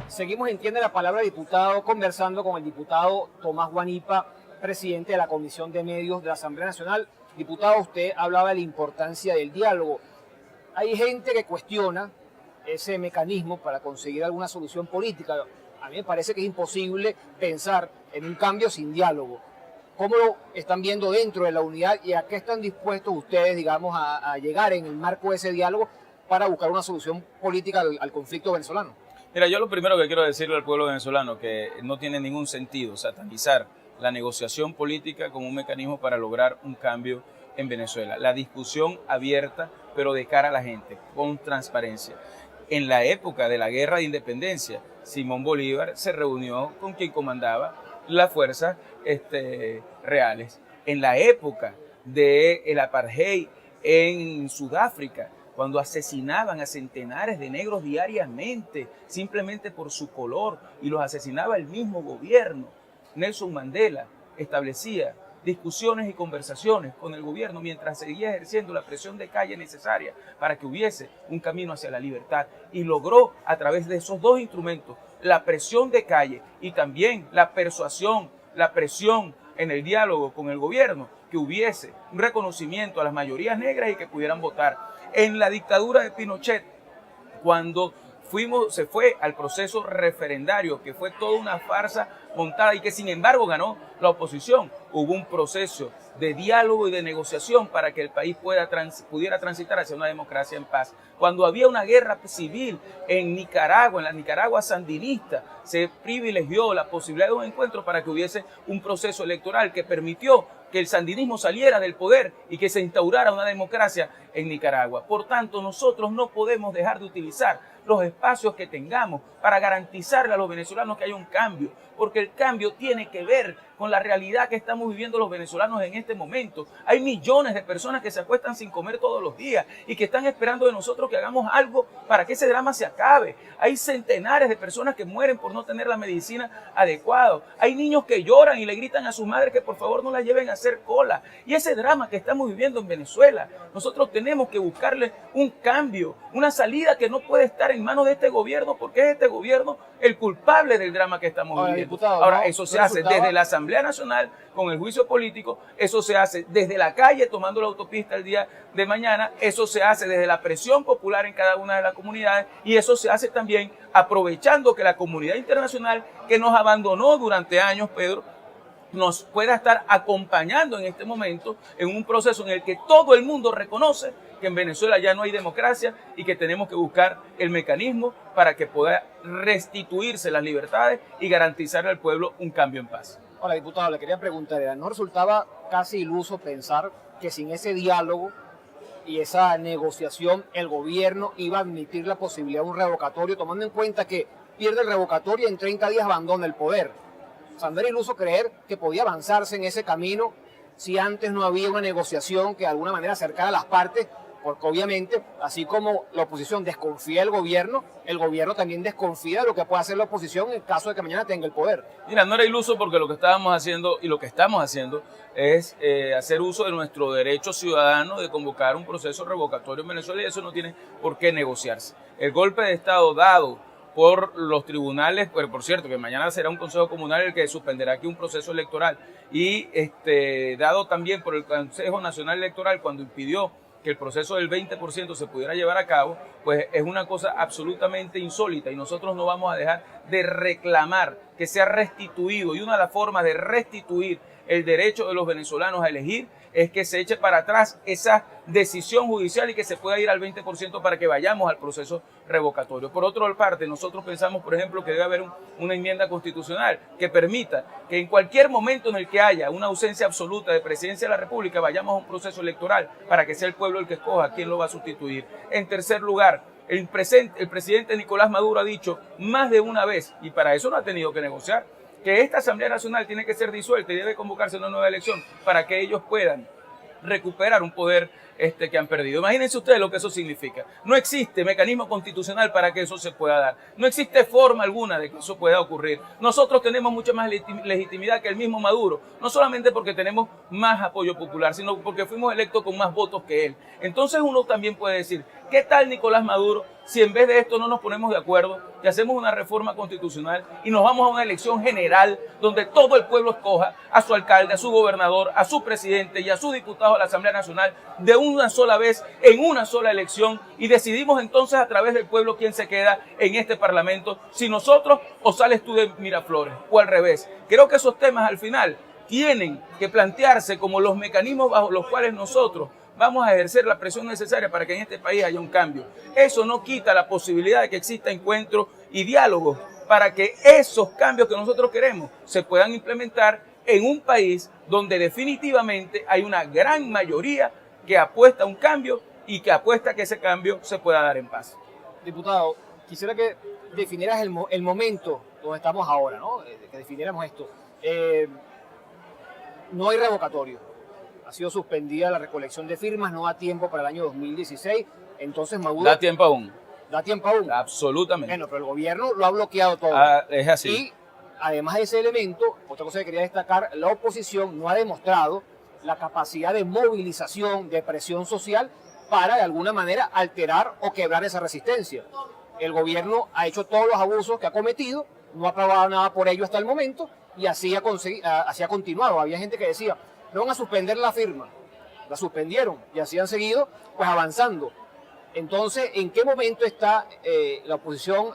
Seguimos en Tiene la Palabra, diputado, conversando con el diputado Tomás Guanipa, presidente de la Comisión de Medios de la Asamblea Nacional. Diputado, usted hablaba de la importancia del diálogo. Hay gente que cuestiona ese mecanismo para conseguir alguna solución política. A mí me parece que es imposible pensar en un cambio sin diálogo. ¿Cómo lo están viendo dentro de la unidad y a qué están dispuestos ustedes, digamos, a llegar en el marco de ese diálogo para buscar una solución política al conflicto venezolano? Mira, yo lo primero que quiero decirle al pueblo venezolano que no tiene ningún sentido satanizar la negociación política como un mecanismo para lograr un cambio en Venezuela. La discusión abierta, pero de cara a la gente, con transparencia. En la época de la guerra de independencia, Simón Bolívar se reunió con quien comandaba las fuerzas reales. En la época del apartheid en Sudáfrica, cuando asesinaban a centenares de negros diariamente, simplemente por su color, y los asesinaba el mismo gobierno, Nelson Mandela establecía discusiones y conversaciones con el gobierno mientras seguía ejerciendo la presión de calle necesaria para que hubiese un camino hacia la libertad, y logró a través de esos dos instrumentos, la presión de calle y también la persuasión, la presión en el diálogo con el gobierno, que hubiese un reconocimiento a las mayorías negras y que pudieran votar. En la dictadura de Pinochet, cuando se fue al proceso referendario, que fue toda una farsa montada y que sin embargo ganó la oposición, hubo un proceso de diálogo y de negociación para que el país pudiera transitar hacia una democracia en paz. Cuando había una guerra civil en Nicaragua, en la Nicaragua sandinista, se privilegió la posibilidad de un encuentro para que hubiese un proceso electoral que permitió que el sandinismo saliera del poder y que se instaurara una democracia en Nicaragua. Por tanto, nosotros no podemos dejar de utilizar los espacios que tengamos para garantizarle a los venezolanos que haya un cambio, porque el cambio tiene que ver con la realidad que estamos viviendo los venezolanos en este momento. Hay millones de personas que se acuestan sin comer todos los días y que están esperando de nosotros que hagamos algo para que ese drama se acabe. Hay centenares de personas que mueren por no tener la medicina adecuada. Hay niños que lloran y le gritan a sus madres que por favor no la lleven a hacer cola. Y ese drama que estamos viviendo en Venezuela, nosotros tenemos que buscarle un cambio, una salida que no puede estar en manos de este gobierno, porque es este gobierno el culpable del drama que estamos viviendo. Diputado, ahora, eso se hace desde la Asamblea Nacional con el juicio político, eso se hace desde la calle tomando la autopista el día de mañana, eso se hace desde la presión popular en cada una de las comunidades, y eso se hace también aprovechando que la comunidad internacional, que nos abandonó durante años, Pedro, nos pueda estar acompañando en este momento en un proceso en el que todo el mundo reconoce que en Venezuela ya no hay democracia y que tenemos que buscar el mecanismo para que pueda restituirse las libertades y garantizarle al pueblo un cambio en paz. Hola, diputado, le quería preguntar, ¿no resultaba casi iluso pensar que sin ese diálogo y esa negociación el gobierno iba a admitir la posibilidad de un revocatorio, tomando en cuenta que pierde el revocatorio y en 30 días abandona el poder? O sea, no era iluso creer que podía avanzarse en ese camino si antes no había una negociación que de alguna manera acercara a las partes, porque obviamente, así como la oposición desconfía del gobierno, el gobierno también desconfía de lo que puede hacer la oposición en caso de que mañana tenga el poder. Mira, no era iluso porque lo que estábamos haciendo y lo que estamos haciendo es hacer uso de nuestro derecho ciudadano de convocar un proceso revocatorio en Venezuela, y eso no tiene por qué negociarse. El golpe de Estado dado por los tribunales, pero por cierto que mañana será un consejo comunal el que suspenderá aquí un proceso electoral, y dado también por el Consejo Nacional Electoral cuando impidió que el proceso del 20% se pudiera llevar a cabo, pues es una cosa absolutamente insólita, y nosotros no vamos a dejar de reclamar que sea restituido, y una de las formas de restituir el derecho de los venezolanos a elegir es que se eche para atrás esa decisión judicial y que se pueda ir al 20% para que vayamos al proceso revocatorio. Por otra parte, nosotros pensamos, por ejemplo, que debe haber una enmienda constitucional que permita que en cualquier momento en el que haya una ausencia absoluta de presidencia de la República, vayamos a un proceso electoral para que sea el pueblo el que escoja quién lo va a sustituir. En tercer lugar, el presidente Nicolás Maduro ha dicho más de una vez, y para eso no ha tenido que negociar, que esta Asamblea Nacional tiene que ser disuelta y debe convocarse una nueva elección para que ellos puedan recuperar un poder que han perdido. Imagínense ustedes lo que eso significa. No existe mecanismo constitucional para que eso se pueda dar. No existe forma alguna de que eso pueda ocurrir. Nosotros tenemos mucha más legitimidad que el mismo Maduro, no solamente porque tenemos más apoyo popular, sino porque fuimos electos con más votos que él. Entonces uno también puede decir, ¿qué tal Nicolás Maduro si en vez de esto no nos ponemos de acuerdo y hacemos una reforma constitucional y nos vamos a una elección general donde todo el pueblo escoja a su alcalde, a su gobernador, a su presidente y a su diputado a la Asamblea Nacional de una sola vez, en una sola elección, y decidimos entonces a través del pueblo quién se queda en este Parlamento, si nosotros o sales tú de Miraflores, o al revés? Creo que esos temas al final tienen que plantearse como los mecanismos bajo los cuales nosotros vamos a ejercer la presión necesaria para que en este país haya un cambio. Eso no quita la posibilidad de que exista encuentro y diálogo para que esos cambios que nosotros queremos se puedan implementar en un país donde definitivamente hay una gran mayoría que apuesta a un cambio y que apuesta a que ese cambio se pueda dar en paz. Diputado, quisiera que definieras el momento donde estamos ahora, ¿no? Que definiéramos esto. No hay revocatorio. Ha sido suspendida la recolección de firmas, no da tiempo para el año 2016. Entonces Maduro... ¿Da tiempo aún? ¿Da tiempo aún? Absolutamente. Bueno, pero el gobierno lo ha bloqueado todo. Es así. Y además de ese elemento, otra cosa que quería destacar, la oposición no ha demostrado la capacidad de movilización, de presión social para de alguna manera alterar o quebrar esa resistencia. El gobierno ha hecho todos los abusos que ha cometido, no ha aprobado nada por ello hasta el momento y así ha continuado. Había gente que decía, no van a suspender la firma, la suspendieron y así han seguido pues avanzando. Entonces, ¿en qué momento está la oposición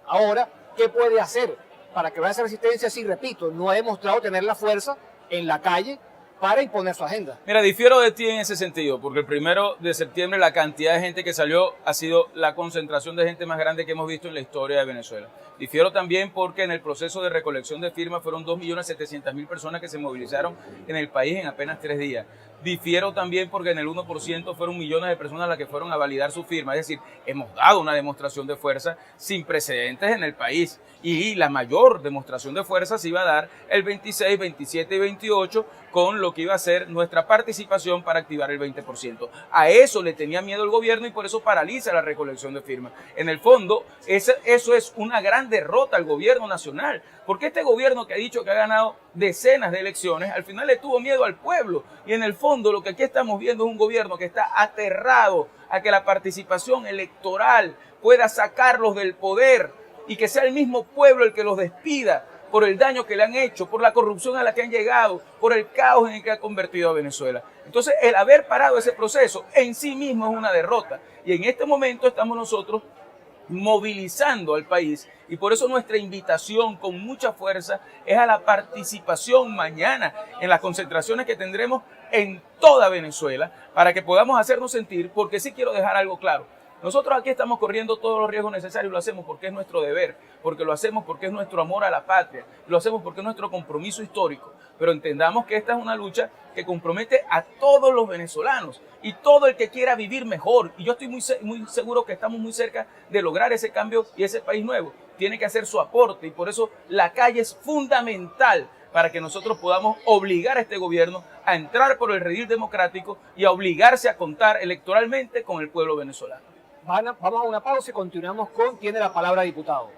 ahora? ¿Qué puede hacer para quebrar esa resistencia? Si, repito, no ha demostrado tener la fuerza en la calle para imponer su agenda. Mira, difiero de ti en ese sentido, porque el 1 de septiembre la cantidad de gente que salió ha sido la concentración de gente más grande que hemos visto en la historia de Venezuela. Difiero también porque en el proceso de recolección de firmas fueron 2.700.000 personas que se movilizaron en el país en apenas 3 días. Difiero también porque en el 1% fueron millones de personas las que fueron a validar su firma. Es decir, hemos dado una demostración de fuerza sin precedentes en el país. Y la mayor demostración de fuerza se iba a dar el 26, 27 y 28 con lo que iba a ser nuestra participación para activar el 20%. A eso le tenía miedo el gobierno y por eso paraliza la recolección de firmas. En el fondo, eso es una gran derrota al gobierno nacional, porque este gobierno que ha dicho que ha ganado decenas de elecciones, al final le tuvo miedo al pueblo. Y en el fondo lo que aquí estamos viendo es un gobierno que está aterrado a que la participación electoral pueda sacarlos del poder y que sea el mismo pueblo el que los despida por el daño que le han hecho, por la corrupción a la que han llegado, por el caos en el que ha convertido a Venezuela. Entonces, el haber parado ese proceso en sí mismo es una derrota. Y en este momento estamos nosotros movilizando al país y por eso nuestra invitación con mucha fuerza es a la participación mañana en las concentraciones que tendremos en toda Venezuela para que podamos hacernos sentir, porque sí quiero dejar algo claro. Nosotros aquí estamos corriendo todos los riesgos necesarios y lo hacemos porque es nuestro deber, porque lo hacemos porque es nuestro amor a la patria, lo hacemos porque es nuestro compromiso histórico, pero entendamos que esta es una lucha que compromete a todos los venezolanos y todo el que quiera vivir mejor, y yo estoy muy seguro que estamos muy cerca de lograr ese cambio y ese país nuevo. Tiene que hacer su aporte y por eso la calle es fundamental para que nosotros podamos obligar a este gobierno a entrar por el redil democrático y a obligarse a contar electoralmente con el pueblo venezolano. Vamos a una pausa y continuamos con Tiene la Palabra, diputado.